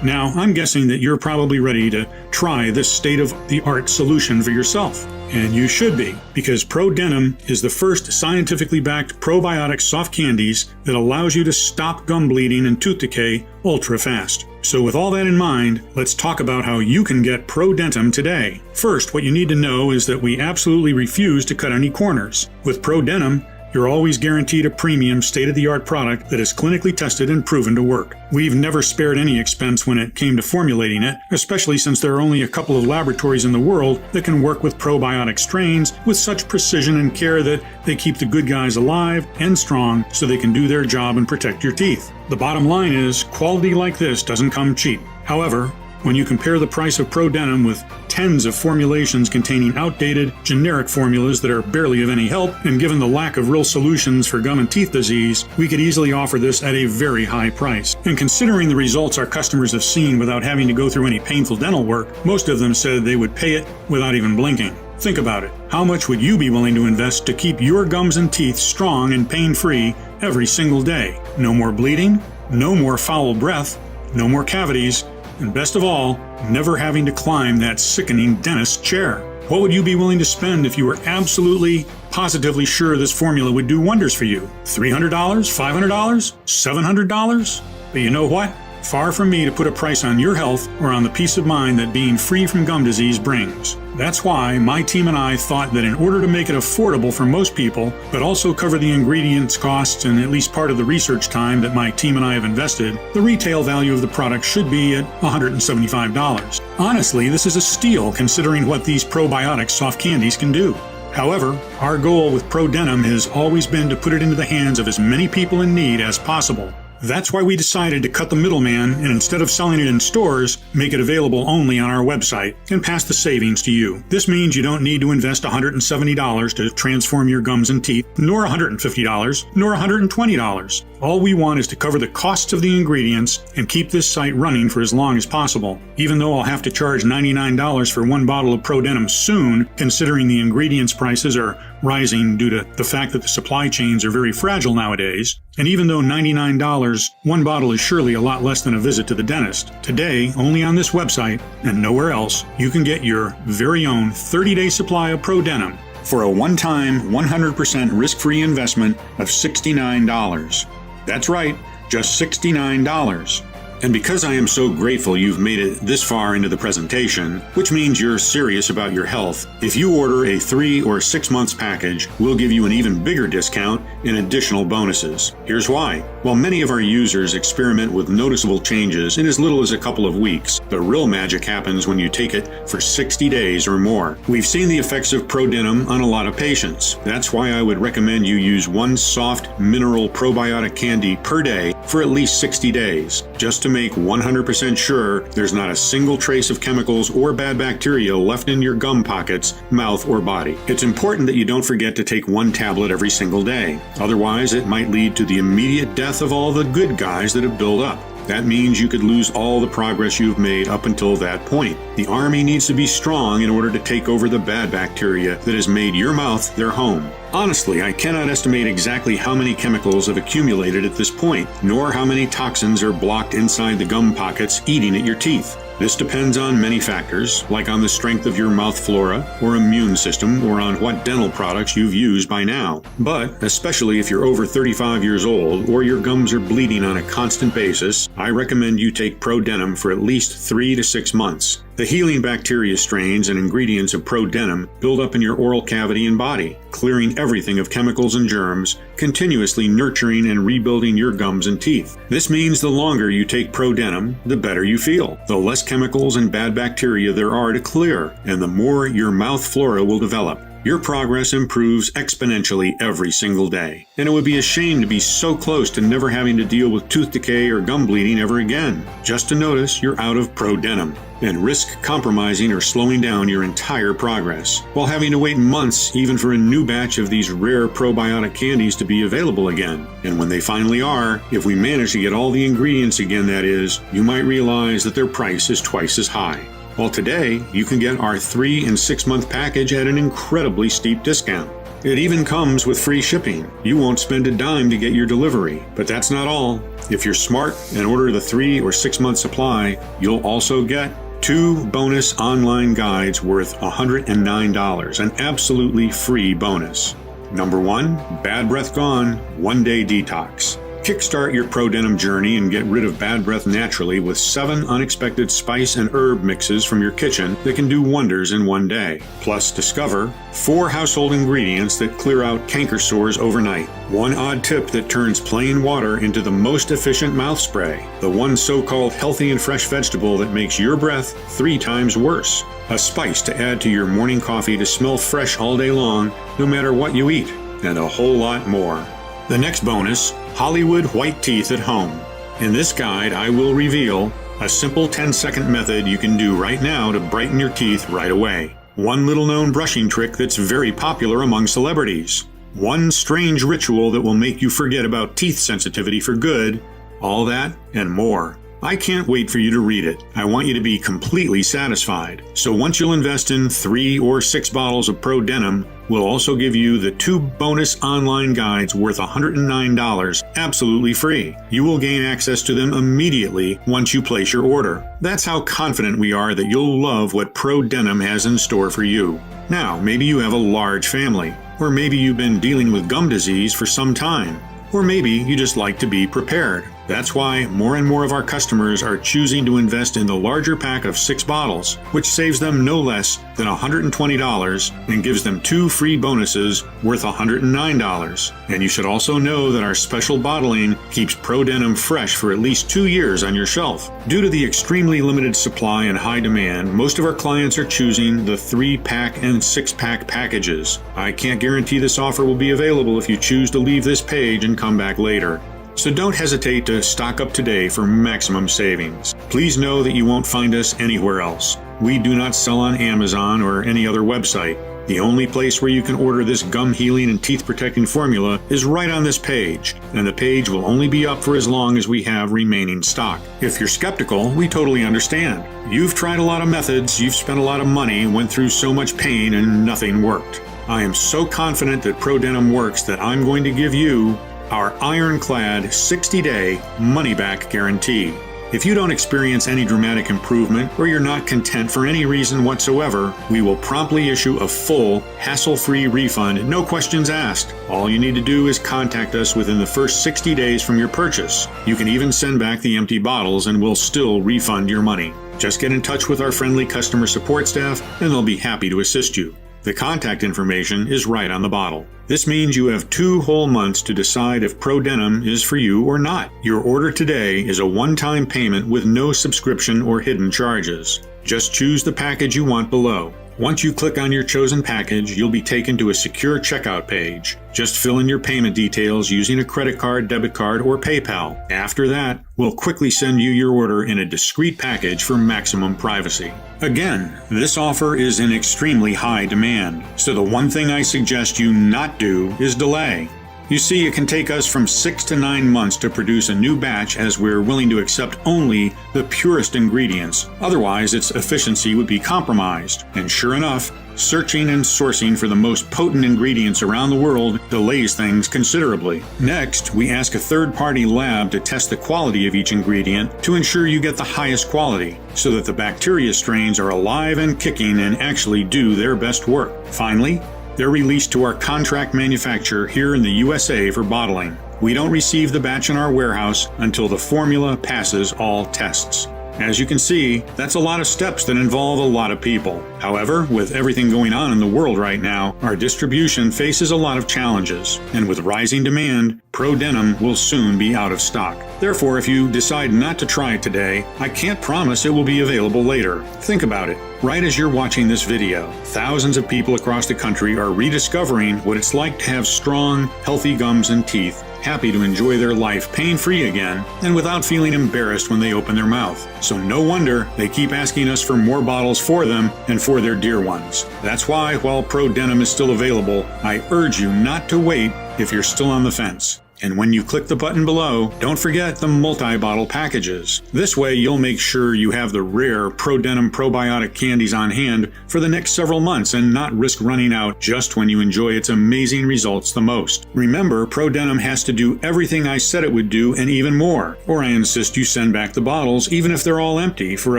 Now, I'm guessing that you're probably ready to try this state-of-the-art solution for yourself. And you should be, because ProDentim is the first scientifically backed probiotic soft candies that allows you to stop gum bleeding and tooth decay ultra fast. So with all that in mind, let's talk about how you can get ProDentim today. First, what you need to know is that we absolutely refuse to cut any corners. With ProDentim, you're always guaranteed a premium, state-of-the-art product that is clinically tested and proven to work. We've never spared any expense when it came to formulating it, especially since there are only a couple of laboratories in the world that can work with probiotic strains with such precision and care that they keep the good guys alive and strong so they can do their job and protect your teeth. The bottom line is, quality like this doesn't come cheap. However, when you compare the price of ProDentim with tens of formulations containing outdated, generic formulas that are barely of any help, and given the lack of real solutions for gum and teeth disease, we could easily offer this at a very high price. And considering the results our customers have seen without having to go through any painful dental work, most of them said they would pay it without even blinking. Think about it. How much would you be willing to invest to keep your gums and teeth strong and pain-free every single day? No more bleeding, no more foul breath, no more cavities, and best of all, never having to climb that sickening dentist chair. What would you be willing to spend if you were absolutely, positively sure this formula would do wonders for you? $300? $500? $700? But you know what? Far from me to put a price on your health or on the peace of mind that being free from gum disease brings. That's why my team and I thought that in order to make it affordable for most people, but also cover the ingredients costs and at least part of the research time that my team and I have invested, the retail value of the product should be at $175. Honestly, this is a steal considering what these probiotic soft candies can do. However, our goal with ProDentim has always been to put it into the hands of as many people in need as possible. That's why we decided to cut the middleman and instead of selling it in stores, make it available only on our website and pass the savings to you. This means you don't need to invest $170 to transform your gums and teeth, nor $150, nor $120. All we want is to cover the costs of the ingredients and keep this site running for as long as possible. Even though I'll have to charge $99 for one bottle of ProDentim soon, considering the ingredients prices are rising due to the fact that the supply chains are very fragile nowadays. And even though $99, one bottle is surely a lot less than a visit to the dentist. Today, only on this website and nowhere else, you can get your very own 30-day supply of ProDentim for a one-time, 100% risk-free investment of $69. That's right, just $69. And because I am so grateful you've made it this far into the presentation, which means you're serious about your health, if you order a 3 or 6 months package, we'll give you an even bigger discount and additional bonuses. Here's why. While many of our users experiment with noticeable changes in as little as a couple of weeks, the real magic happens when you take it for 60 days or more. We've seen the effects of ProDentim on a lot of patients. That's why I would recommend you use one soft mineral probiotic candy per day for at least 60 days, just to make 100% sure there's not a single trace of chemicals or bad bacteria left in your gum pockets, mouth, or body. It's important that you don't forget to take one tablet every single day. Otherwise, it might lead to the immediate death of all the good guys that have built up. That means you could lose all the progress you've made up until that point. The army needs to be strong in order to take over the bad bacteria that has made your mouth their home. Honestly, I cannot estimate exactly how many chemicals have accumulated at this point, nor how many toxins are blocked inside the gum pockets eating at your teeth. This depends on many factors, like on the strength of your mouth flora or immune system, or on what dental products you've used by now. But, especially if you're over 35 years old or your gums are bleeding on a constant basis, I recommend you take ProDentim for at least 3 to 6 months. The healing bacteria strains and ingredients of ProDentim build up in your oral cavity and body, clearing everything of chemicals and germs, continuously nurturing and rebuilding your gums and teeth. This means the longer you take ProDentim, the better you feel, the less chemicals and bad bacteria there are to clear, and the more your mouth flora will develop. Your progress improves exponentially every single day, and it would be a shame to be so close to never having to deal with tooth decay or gum bleeding ever again, just to notice you're out of ProDentim, and risk compromising or slowing down your entire progress, while having to wait months even for a new batch of these rare probiotic candies to be available again. And when they finally are, if we manage to get all the ingredients again, that is, you might realize that their price is twice as high. Well, today, you can get our 3 and 6 month package at an incredibly steep discount. It even comes with free shipping. You won't spend a dime to get your delivery. But that's not all. If you're smart and order the 3 or 6 month supply, you'll also get 2 bonus online guides worth $109, an absolutely free bonus. Number 1, Bad Breath Gone, 1-day detox. Kickstart your ProDentim journey and get rid of bad breath naturally with 7 unexpected spice and herb mixes from your kitchen that can do wonders in one day. Plus, discover 4 household ingredients that clear out canker sores overnight. 1 odd tip that turns plain water into the most efficient mouth spray. The one so-called healthy and fresh vegetable that makes your breath 3 times worse. A spice to add to your morning coffee to smell fresh all day long, no matter what you eat. And a whole lot more. The next bonus, Hollywood White Teeth at Home. In this guide, I will reveal a simple 10-second method you can do right now to brighten your teeth right away. 1 little-known brushing trick that's very popular among celebrities. 1 strange ritual that will make you forget about teeth sensitivity for good. All that and more. I can't wait for you to read it. I want you to be completely satisfied. So once you'll invest in 3 or 6 bottles of ProDentim, we'll also give you the 2 bonus online guides worth $109 absolutely free. You will gain access to them immediately once you place your order. That's how confident we are that you'll love what ProDentim has in store for you. Now, maybe you have a large family, or maybe you've been dealing with gum disease for some time, or maybe you just like to be prepared. That's why more and more of our customers are choosing to invest in the larger pack of 6 bottles, which saves them no less than $120 and gives them 2 free bonuses worth $109. And you should also know that our special bottling keeps ProDentim fresh for at least 2 years on your shelf. Due to the extremely limited supply and high demand, most of our clients are choosing the 3-pack and 6-pack packages. I can't guarantee this offer will be available if you choose to leave this page and come back later. So don't hesitate to stock up today for maximum savings. Please know that you won't find us anywhere else. We do not sell on Amazon or any other website. The only place where you can order this gum healing and teeth protecting formula is right on this page, and the page will only be up for as long as we have remaining stock. If you're skeptical, we totally understand. You've tried a lot of methods, you've spent a lot of money, went through so much pain, and nothing worked. I am so confident that ProDentim works that I'm going to give you our ironclad 60-day money-back guarantee. If you don't experience any dramatic improvement or you're not content for any reason whatsoever, we will promptly issue a full, hassle-free refund, no questions asked. All you need to do is contact us within the first 60 days from your purchase. You can even send back the empty bottles and we'll still refund your money. Just get in touch with our friendly customer support staff and they'll be happy to assist you. The contact information is right on the bottle. This means you have 2 whole months to decide if ProDentim is for you or not. Your order today is a one-time payment with no subscription or hidden charges. Just choose the package you want below. Once you click on your chosen package, you'll be taken to a secure checkout page. Just fill in your payment details using a credit card, debit card, or PayPal. After that, we'll quickly send you your order in a discreet package for maximum privacy. Again, this offer is in extremely high demand, so the one thing I suggest you not do is delay. You see, it can take us from 6 to 9 months to produce a new batch as we're willing to accept only the purest ingredients. Otherwise, its efficiency would be compromised. And sure enough, searching and sourcing for the most potent ingredients around the world delays things considerably. Next, we ask a third-party lab to test the quality of each ingredient to ensure you get the highest quality, so that the bacteria strains are alive and kicking and actually do their best work. Finally, they're released to our contract manufacturer here in the USA for bottling. We don't receive the batch in our warehouse until the formula passes all tests. As you can see, that's a lot of steps that involve a lot of people. However, with everything going on in the world right now, our distribution faces a lot of challenges, and with rising demand, ProDentim will soon be out of stock. Therefore, if you decide not to try it today, I can't promise it will be available later. Think about it. Right as you're watching this video, thousands of people across the country are rediscovering what it's like to have strong, healthy gums and teeth, happy to enjoy their life pain-free again, and without feeling embarrassed when they open their mouth. So no wonder they keep asking us for more bottles for them and for their dear ones. That's why, while ProDentim is still available, I urge you not to wait if you're still on the fence. And when you click the button below, don't forget the multi-bottle packages. This way you'll make sure you have the rare ProDentim probiotic candies on hand for the next several months and not risk running out just when you enjoy its amazing results the most. Remember, ProDentim has to do everything I said it would do and even more, or I insist you send back the bottles even if they're all empty for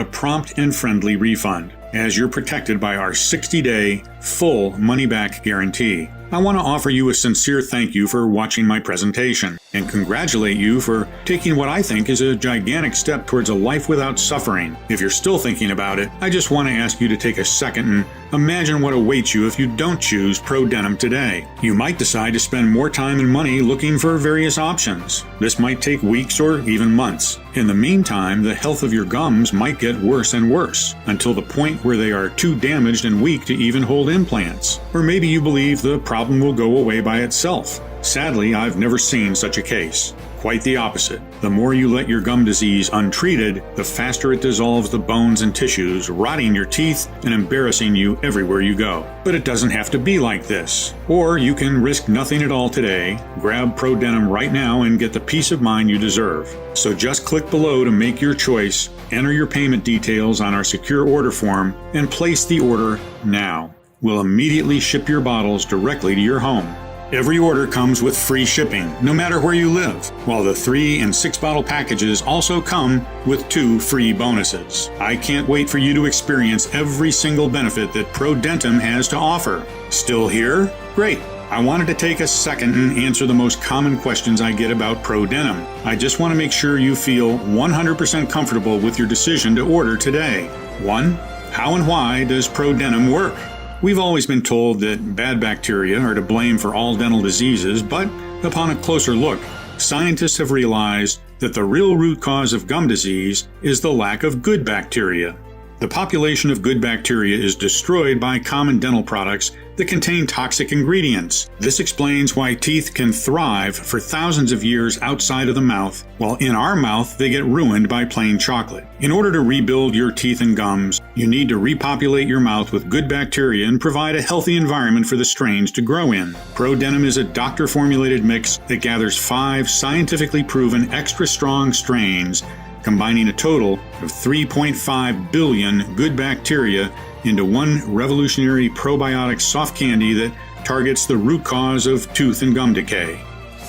a prompt and friendly refund. as you're protected by our 60-day full money-back guarantee. I want to offer you a sincere thank you for watching my presentation and congratulate you for taking what I think is a gigantic step towards a life without suffering. If you're still thinking about it, I just want to ask you to take a second and imagine what awaits you if you don't choose ProDentim today. You might decide to spend more time and money looking for various options. This might take weeks or even months. In the meantime, the health of your gums might get worse and worse until the point where they are too damaged and weak to even hold implants. Or maybe you believe the problem will go away by itself. Sadly, I've never seen such a case. Quite the opposite. The more you let your gum disease untreated, the faster it dissolves the bones and tissues, rotting your teeth and embarrassing you everywhere you go. But it doesn't have to be like this. Or you can risk nothing at all today, grab ProDentim right now and get the peace of mind you deserve. So just click below to make your choice, enter your payment details on our secure order form, and place the order now. We'll immediately ship your bottles directly to your home. Every order comes with free shipping, no matter where you live, while the 3 and 6 bottle packages also come with 2 free bonuses. I can't wait for you to experience every single benefit that ProDentim has to offer. Still here? Great. I wanted to take a second and answer the most common questions I get about ProDentim. I just want to make sure you feel 100% comfortable with your decision to order today. 1. How and why does ProDentim work? We've always been told that bad bacteria are to blame for all dental diseases, but upon a closer look, scientists have realized that the real root cause of gum disease is the lack of good bacteria. The population of good bacteria is destroyed by common dental products that contain toxic ingredients. This explains why teeth can thrive for thousands of years outside of the mouth, while in our mouth they get ruined by plain chocolate. In order to rebuild your teeth and gums, you need to repopulate your mouth with good bacteria and provide a healthy environment for the strains to grow in. ProDentim is a doctor-formulated mix that gathers 5 scientifically proven extra strong strains, combining a total of 3.5 billion good bacteria into one revolutionary probiotic soft candy that targets the root cause of tooth and gum decay.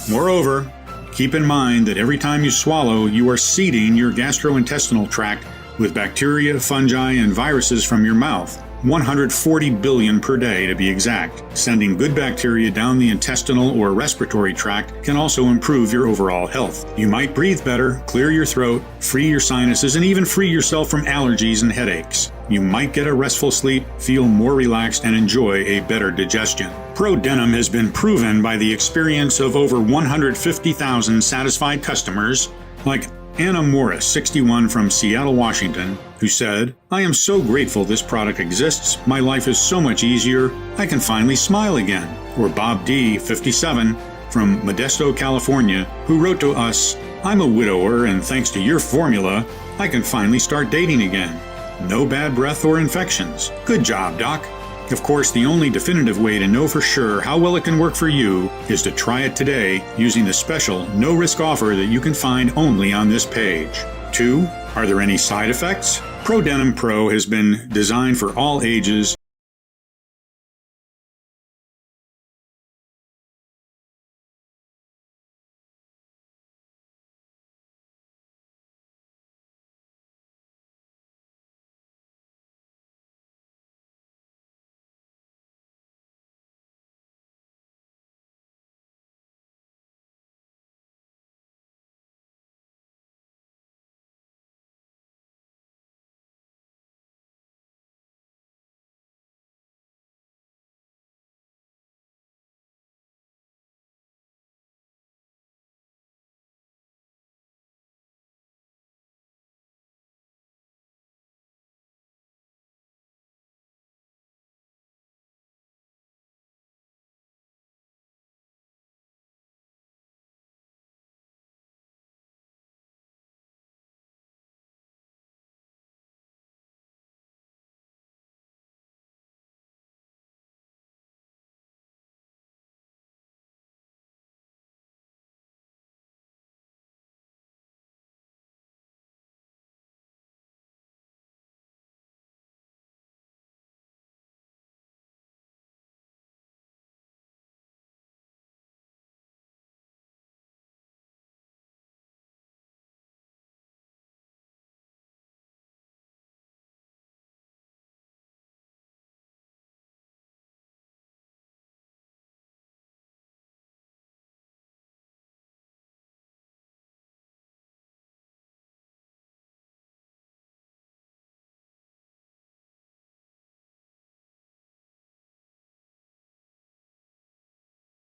Moreover, keep in mind that every time you swallow, you are seeding your gastrointestinal tract with bacteria, fungi, and viruses from your mouth. 140 billion per day to be exact. Sending good bacteria down the intestinal or respiratory tract can also improve your overall health. You might breathe better, clear your throat, free your sinuses, and even free yourself from allergies and headaches. You might get a restful sleep, feel more relaxed, and enjoy a better digestion. ProDentim has been proven by the experience of over 150,000 satisfied customers, like Anna Morris, 61, from Seattle, Washington, who said, "I am so grateful this product exists. My life is so much easier. I can finally smile again." Or Bob D., 57, from Modesto, California, who wrote to us, "I'm a widower, and thanks to your formula, I can finally start dating again. No bad breath or infections. Good job, Doc." Of course, the only definitive way to know for sure how well it can work for you is to try it today using the special no-risk offer that you can find only on this page. 2. Are there any side effects? ProDentim Pro has been designed for all ages